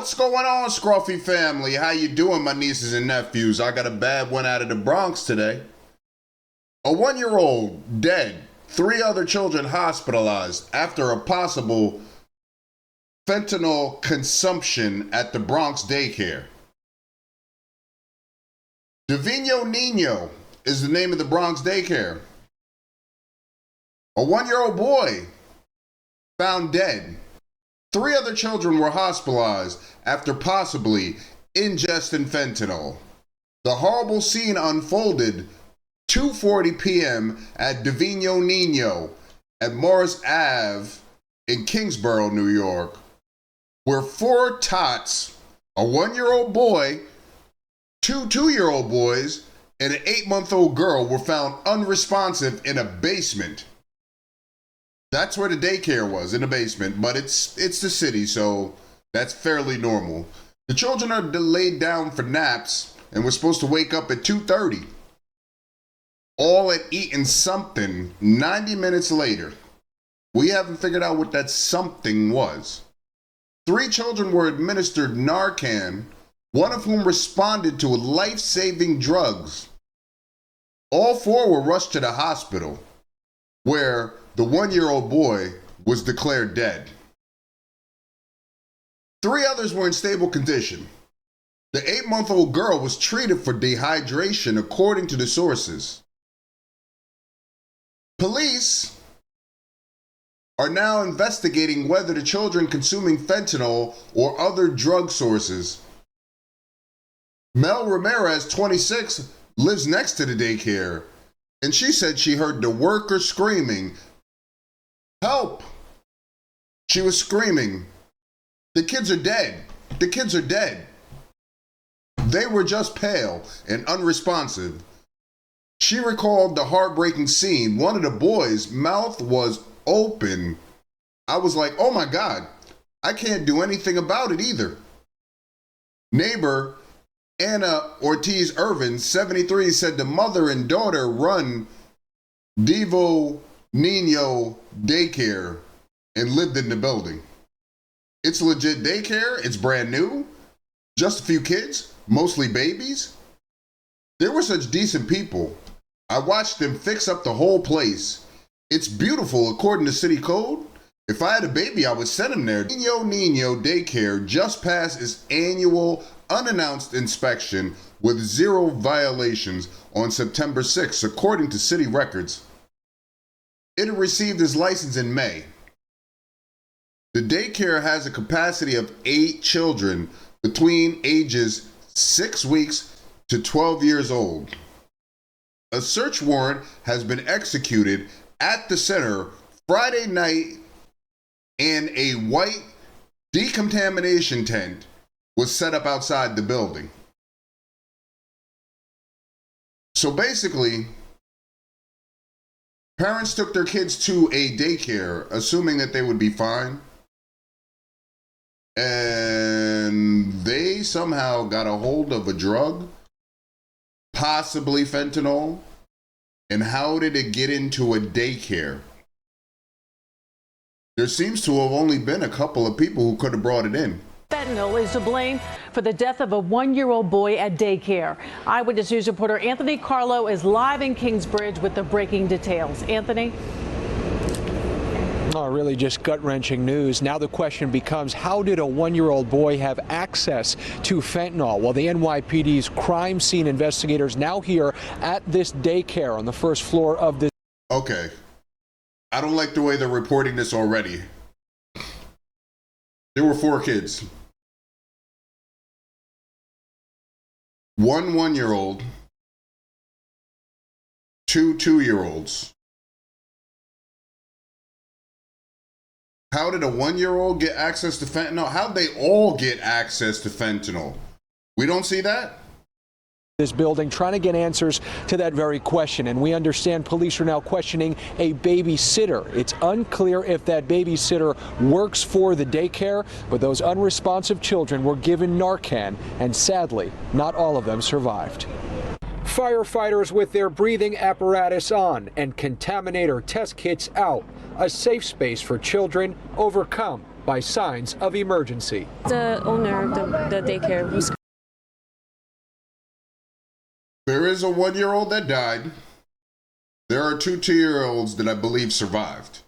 What's going on, Scruffy family? How you doing, my nieces and nephews? I got a bad one out of the Bronx today. A 1-year-old dead, 3 other children hospitalized after a possible fentanyl consumption at the Bronx daycare. Divino Nino is the name of the Bronx daycare. A 1-year-old boy found dead. 3 other children were hospitalized after possibly ingesting fentanyl. The horrible scene unfolded 2:40 p.m. at Divino Nino at Morris Ave in Kingsborough, New York, where 4 tots, a 1-year-old boy, 2 2-year-old boys, and an 8-month-old girl were found unresponsive in a basement. That's where the daycare was, in the basement, but it's the city, so that's fairly normal. The children are laid down for naps and were supposed to wake up at 2:30. All had eaten something 90 minutes later. We haven't figured out what that something was. 3 children were administered Narcan, one of whom responded to life-saving drugs. All 4 were rushed to the hospital, where the 1-year-old boy was declared dead. 3 others were in stable condition. The 8-month-old girl was treated for dehydration, according to the sources. Police are now investigating whether the children consuming fentanyl or other drug sources. Mel Ramirez, 26, lives next to the daycare, and she said she heard the worker screaming, "Help!" She was screaming, "The kids are dead. The kids are dead." They were just pale and unresponsive. She recalled the heartbreaking scene. One of the boys' mouth was open. I was like, oh my God, I can't do anything about it either. Neighbor Anna Ortiz Irvin, 73, said the mother and daughter run Divino daycare and lived in the building. It's legit daycare. It's brand new. Just a few kids, mostly babies. They were such decent people. I watched them fix up the whole place. It's beautiful according to city code. If I had a baby, I would send him there. Nino daycare just passed its annual unannounced inspection with 0 violations on September 6, according to city records. It received its license in May. The daycare has a capacity of 8 children between ages 6 weeks to 12 years old. A search warrant has been executed at the center Friday night, and a white decontamination tent was set up outside the building. So basically, parents took their kids to a daycare, assuming that they would be fine. And they somehow got a hold of a drug, possibly fentanyl. And how did it get into a daycare? There seems to have only been a couple of people who could have brought it in. Fentanyl is to blame for the death of a 1-year-old boy at daycare. Eyewitness News reporter Anthony Carlo is live in Kingsbridge with the breaking details. Anthony? Oh, really just gut-wrenching news. Now the question becomes, how did a 1-year-old boy have access to fentanyl? Well, the NYPD's crime scene investigators now here at this daycare on the first floor of this. Okay. I don't like the way they're reporting this already. There were 4 kids. 1 1-year-old, 2 2-year-olds. How did a 1-year-old get access to fentanyl? How'd they all get access to fentanyl? We don't see that? This building trying to get answers to that very question, and we understand police are now questioning a babysitter. It's unclear if that babysitter works for the daycare, but those unresponsive children were given Narcan, and sadly, not all of them survived. Firefighters with their breathing apparatus on and contaminator test kits out, a safe space for children overcome by signs of emergency. The owner of the daycare was. There is a 1-year-old that died. There are 2 2-year-olds that I believe survived.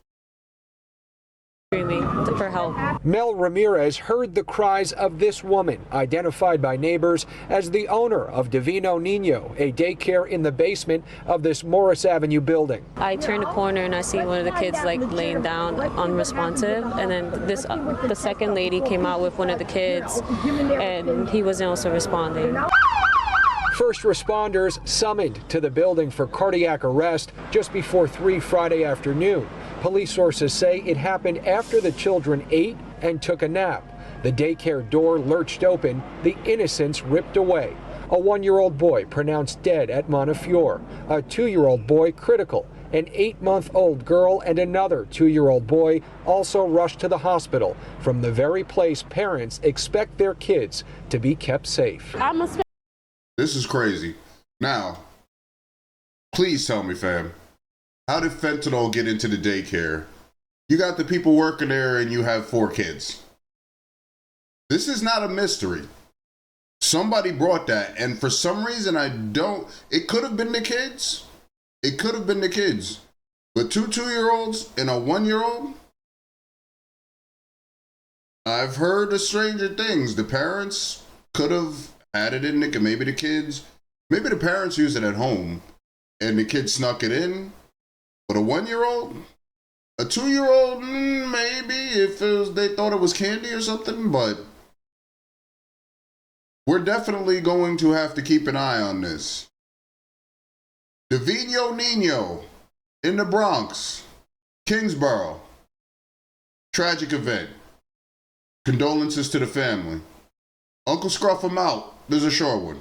Screaming for help. Mel Ramirez heard the cries of this woman, identified by neighbors as the owner of Divino Nino, a daycare in the basement of this Morris Avenue building. I turned a corner and I see one of the kids like laying down, unresponsive, and then the second lady came out with one of the kids, and he wasn't also responding. First responders summoned to the building for cardiac arrest just before 3 Friday afternoon. Police sources say it happened after the children ate and took a nap. The daycare door lurched open, the innocents ripped away. A 1-year-old boy pronounced dead at Montefiore, a 2-year-old boy critical, an 8-month-old girl and another 2-year-old boy also rushed to the hospital from the very place parents expect their kids to be kept safe. This is crazy. Now, please tell me, fam, how did fentanyl get into the daycare? You got the people working there and you have 4 kids. This is not a mystery. Somebody brought that, and for some reason it could have been the kids. It could have been the kids. But 2 2-year-olds and a 1-year-old? I've heard of stranger things. The parents could have had it in maybe the kids, maybe the parents used it at home and the kids snuck it in. But a 1-year-old, a 2-year-old, maybe if they thought it was candy or something, but we're definitely going to have to keep an eye on this. Divino Nino in the Bronx, Kingsborough. Tragic event. Condolences to the family. Uncle Scruff, I'm out. There's a short one.